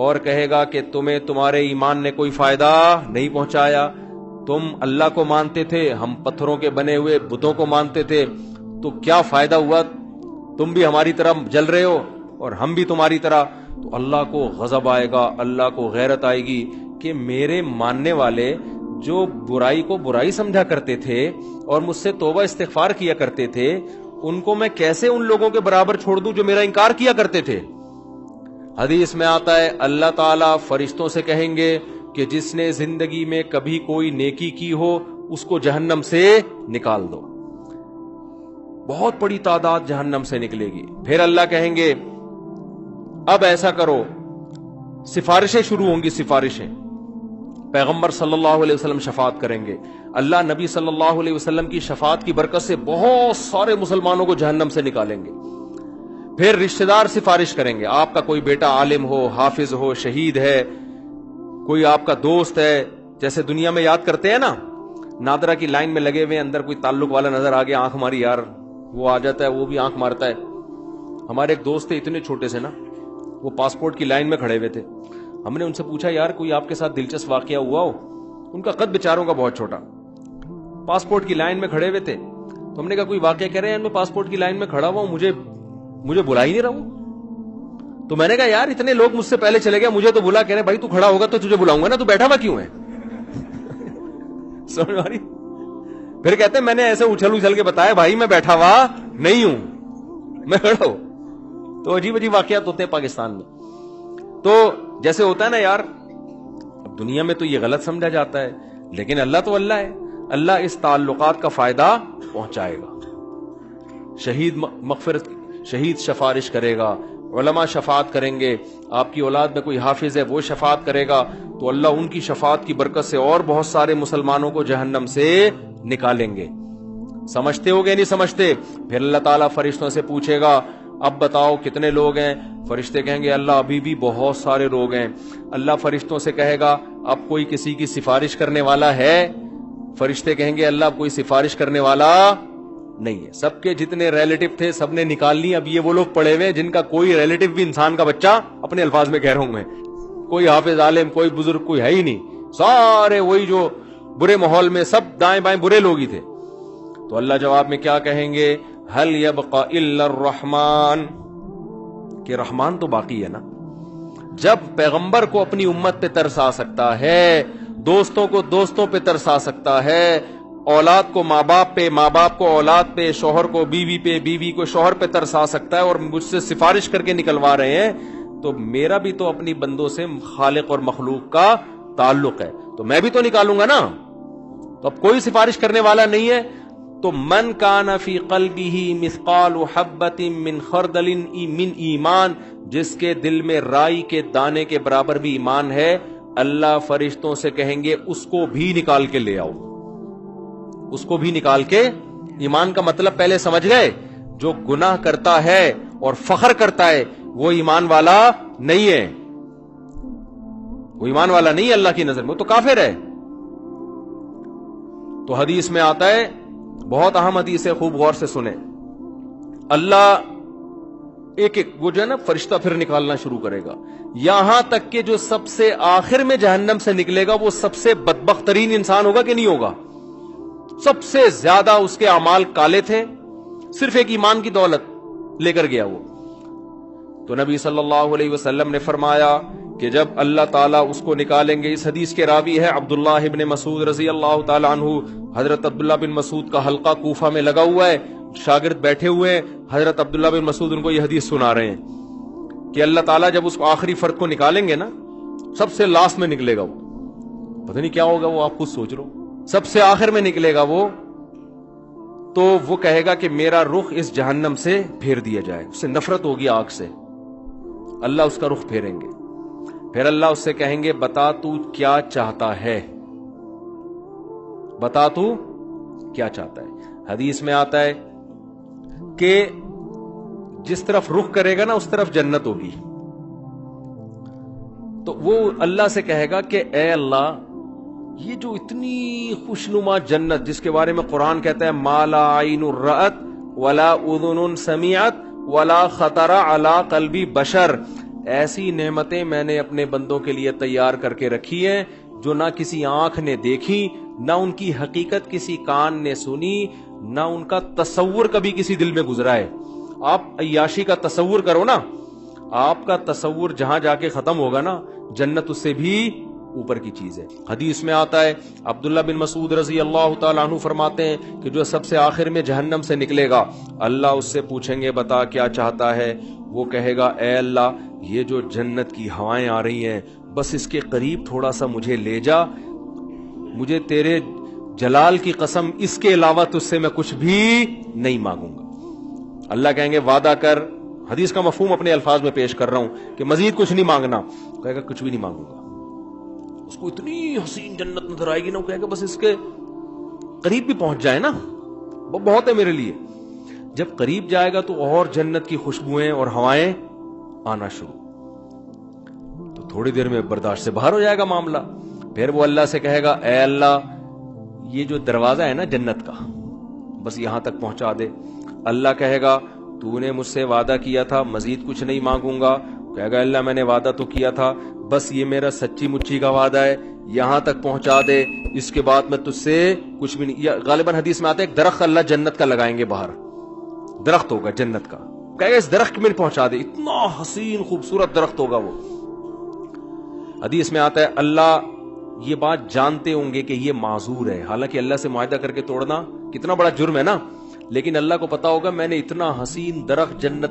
اور کہے گا کہ تمہیں تمہارے ایمان نے کوئی فائدہ نہیں پہنچایا، تم اللہ کو مانتے تھے، ہم پتھروں کے بنے ہوئے بتوں کو مانتے تھے، تو کیا فائدہ ہوا؟ تم بھی ہماری طرح جل رہے ہو اور ہم بھی تمہاری طرح۔ تو اللہ کو غضب آئے گا، اللہ کو غیرت آئے گی کہ میرے ماننے والے جو برائی کو برائی سمجھا کرتے تھے اور مجھ سے توبہ استغفار کیا کرتے تھے، ان کو میں کیسے ان لوگوں کے برابر چھوڑ دوں جو میرا انکار کیا کرتے تھے۔ حدیث میں آتا ہے اللہ تعالیٰ فرشتوں سے کہیں گے کہ جس نے زندگی میں کبھی کوئی نیکی کی ہو اس کو جہنم سے نکال دو۔ بہت بڑی تعداد جہنم سے نکلے گی۔ پھر اللہ کہیں گے اب ایسا کرو، سفارشیں شروع ہوں گی، سفارشیں۔ پیغمبر صلی اللہ علیہ وسلم شفاعت کریں گے، اللہ نبی صلی اللہ علیہ وسلم کی شفاعت کی برکت سے بہت سارے مسلمانوں کو جہنم سے نکالیں گے۔ پھر رشتہ دار سفارش کریں گے، آپ کا کوئی بیٹا عالم ہو، حافظ ہو، شہید ہے، کوئی آپ کا دوست ہے، جیسے دنیا میں یاد کرتے ہیں نا، نادرا کی لائن میں لگے ہوئے اندر کوئی تعلق والا نظر آ گیا، آنکھ ماری یار، وہ آ جاتا ہے، وہ بھی آنکھ مارتا ہے۔ ہمارے ایک دوست تھے اتنے چھوٹے سے نا، وہ پاسپورٹ کی لائن میں کھڑے ہوئے تھے، ہم نے ان سے پوچھا یار کوئی آپ کے ساتھ دلچسپ واقعہ ہوا ہو؟ ان کا قد بیچاروں کا بہت چھوٹا، پاسپورٹ کی لائن میں کھڑے ہوئے تھے، تو ہم نے کہا کوئی واقعہ کہہ رہے ہیں میں پاسپورٹ کی لائن میں کھڑا ہوا ہوں، مجھے بلا ہی نہیں رہا ہوں۔ تو میں نے کہا یار اتنے لوگ مجھ سے پہلے چلے گئے، مجھے تو بلا، کہہ رہے بھائی تو کھڑا ہوگا تو تجھے بلاؤں گا نا، تو بیٹھا ہوا کیوں ہے؟ سمجھ آ رہی؟ پھر کہتے ہیں میں نے ایسے اچھل کے بتایا بھائی میں بیٹھا ہوا نہیں ہوں، میں کھڑا ہوں۔ تو عجیب عجیب واقعات ہوتے ہیں پاکستان میں۔ تو جیسے ہوتا ہے نا یار، اب دنیا میں تو یہ غلط سمجھا جاتا ہے، لیکن اللہ تو اللہ ہے، اللہ اس تعلقات کا فائدہ پہنچائے گا۔ شہید سفارش کرے گا، علماء شفاعت کریں گے، آپ کی اولاد میں کوئی حافظ ہے وہ شفاعت کرے گا، تو اللہ ان کی شفاعت کی برکت سے اور بہت سارے مسلمانوں کو جہنم سے نکالیں گے۔ سمجھتے ہو گے نہیں سمجھتے؟ پھر اللہ تعالیٰ فرشتوں سے پوچھے گا اب بتاؤ کتنے لوگ ہیں؟ فرشتے کہیں گے اللہ ابھی بھی بہت سارے لوگ ہیں۔ اللہ فرشتوں سے کہے گا اب کوئی کسی کی سفارش کرنے والا ہے؟ فرشتے کہیں گے اللہ اب کوئی سفارش کرنے والا نہیں ہے، سب کے جتنے ریلیٹو تھے سب نے نکال لی، اب یہ وہ لوگ پڑے ہوئے جن کا کوئی ریلیٹو بھی انسان کا بچہ، اپنے الفاظ میں کہہ رہا ہوں میں، کوئی حافظ عالم کوئی بزرگ کوئی ہے ہی نہیں، سارے وہی جو برے ماحول میں سب دائیں بائیں برے لوگ ہی تھے۔ تو اللہ جواب میں کیا کہیں گے؟ هل يبقى الا الرحمن، کہ رحمان تو باقی ہے نا۔ جب پیغمبر کو اپنی امت پہ ترس آ سکتا ہے، دوستوں کو دوستوں پہ ترس آ سکتا ہے، اولاد کو ماں باپ پہ، ماں باپ کو اولاد پہ، شوہر کو بیوی پہ، بیوی کو شوہر پہ ترس آ سکتا ہے، اور مجھ سے سفارش کر کے نکلوا رہے ہیں، تو میرا بھی تو اپنی بندوں سے خالق اور مخلوق کا تعلق ہے، تو میں بھی تو نکالوں گا نا۔ تو اب کوئی سفارش کرنے والا نہیں ہے، تو من کان فی قلبہ مثقال حبۃ من خردل من ایمان، جس کے دل میں رائی کے دانے کے برابر بھی ایمان ہے، اللہ فرشتوں سے کہیں گے اس کو بھی نکال کے لے آؤ، اس کو بھی نکال کے۔ ایمان کا مطلب پہلے سمجھ گئے؟ جو گناہ کرتا ہے اور فخر کرتا ہے وہ ایمان والا نہیں ہے، وہ ایمان والا نہیں ہے اللہ کی نظر میں، وہ تو کافر ہے۔ تو حدیث میں آتا ہے، بہت اہم حدیث ہے، خوب غور سے سنیں، اللہ ایک ایک وہ جو ہے نا فرشتہ پھر نکالنا شروع کرے گا، یہاں تک کہ جو سب سے آخر میں جہنم سے نکلے گا وہ سب سے بدبخت ترین انسان ہوگا کہ نہیں ہوگا؟ سب سے زیادہ اس کے اعمال کالے تھے، صرف ایک ایمان کی دولت لے کر گیا وہ۔ تو نبی صلی اللہ علیہ وسلم نے فرمایا کہ جب اللہ تعالیٰ اس کو نکالیں گے، اس حدیث کے راوی ہے عبداللہ ابن مسعود رضی اللہ تعالیٰ عنہ، حضرت عبداللہ بن مسعود کا حلقہ کوفہ میں لگا ہوا ہے، شاگرد بیٹھے ہوئے ہیں، حضرت عبداللہ بن مسعود ان کو یہ حدیث سنا رہے ہیں کہ اللہ تعالیٰ جب اس کو آخری فرد کو نکالیں گے نا، سب سے لاسٹ میں نکلے گا وہ، پتہ نہیں کیا ہوگا وہ، آپ خود سوچ رہو، سب سے آخر میں نکلے گا وہ، تو وہ کہے گا کہ میرا رخ اس جہنم سے پھیر دیا جائے، اس سے نفرت ہوگی آگ سے، اللہ اس کا رخ پھیریں گے، پھر اللہ اس سے کہیں گے بتا تو کیا چاہتا ہے، بتا تو کیا چاہتا ہے۔ حدیث میں آتا ہے کہ جس طرف رخ کرے گا نا اس طرف جنت ہوگی، تو وہ اللہ سے کہے گا کہ اے اللہ یہ جو اتنی خوشنما جنت جس کے بارے میں قرآن کہتا ہے ما لا عین رأت ولا اذن سمعت ولا خطر علی قلب بشر، ایسی نعمتیں میں نے اپنے بندوں کے لیے تیار کر کے رکھی ہیں جو نہ کسی آنکھ نے دیکھی، نہ ان کی حقیقت کسی کان نے سنی، نہ ان کا تصور کبھی کسی دل میں گزرا ہے۔ آپ عیاشی کا تصور کرو نا، آپ کا تصور جہاں جا کے ختم ہوگا نا، جنت اس سے بھی اوپر کی چیز ہے۔ حدیث میں آتا ہے، عبداللہ بن مسعود رضی اللہ تعالیٰ عنہ فرماتے ہیں کہ جو سب سے آخر میں جہنم سے نکلے گا، اللہ اس سے پوچھیں گے بتا کیا چاہتا ہے؟ وہ کہے گا اے اللہ، یہ جو جنت کی ہوائیں آ رہی ہیں بس اس کے قریب تھوڑا سا مجھے لے جا، مجھے تیرے جلال کی قسم اس کے علاوہ تجھ سے میں کچھ بھی نہیں مانگوں گا۔ اللہ کہیں گے وعدہ کر، حدیث کا مفہوم اپنے الفاظ میں پیش کر رہا ہوں کہ مزید کچھ نہیں مانگنا، کہے گا کچھ بھی نہیں مانگوں گا۔ اس کو اتنی حسین جنت نظر آئے گی نا، وہ کہے گا بس اس کے قریب بھی پہنچ جائے نا، وہ بہت ہے میرے لیے۔ جب قریب جائے گا تو اور جنت کی خوشبوئیں اور ہوائیں آنا شروع، تو تھوڑی دیر میں برداشت سے باہر ہو جائے گا معاملہ۔ پھر وہ اللہ سے کہے گا اے اللہ، یہ جو دروازہ ہے نا جنت کا، بس یہاں تک پہنچا دے۔ اللہ کہے گا تو نے مجھ سے وعدہ کیا تھا مزید کچھ نہیں مانگوں گا، کہے گا اللہ میں نے وعدہ تو کیا تھا، بس یہ میرا سچی مچی کا وعدہ ہے، یہاں تک پہنچا دے، اس کے بعد میں تجھ سے کچھ بھی نہیں۔ غالباً حدیث میں آتا ہے ایک درخت اللہ جنت کا لگائیں گے باہر، درخت ہوگا جنت کا، کہے گا اس درخت میں پہنچا دے، اتنا حسین خوبصورت درخت ہوگا وہ۔ حدیث میں آتا ہے اللہ یہ بات جانتے ہوں گے کہ یہ معذور ہے، حالانکہ اللہ سے معاہدہ کر کے توڑنا کتنا بڑا جرم ہے نا، لیکن اللہ کو پتا ہوگا میں نے اتنا حسین درخت جنت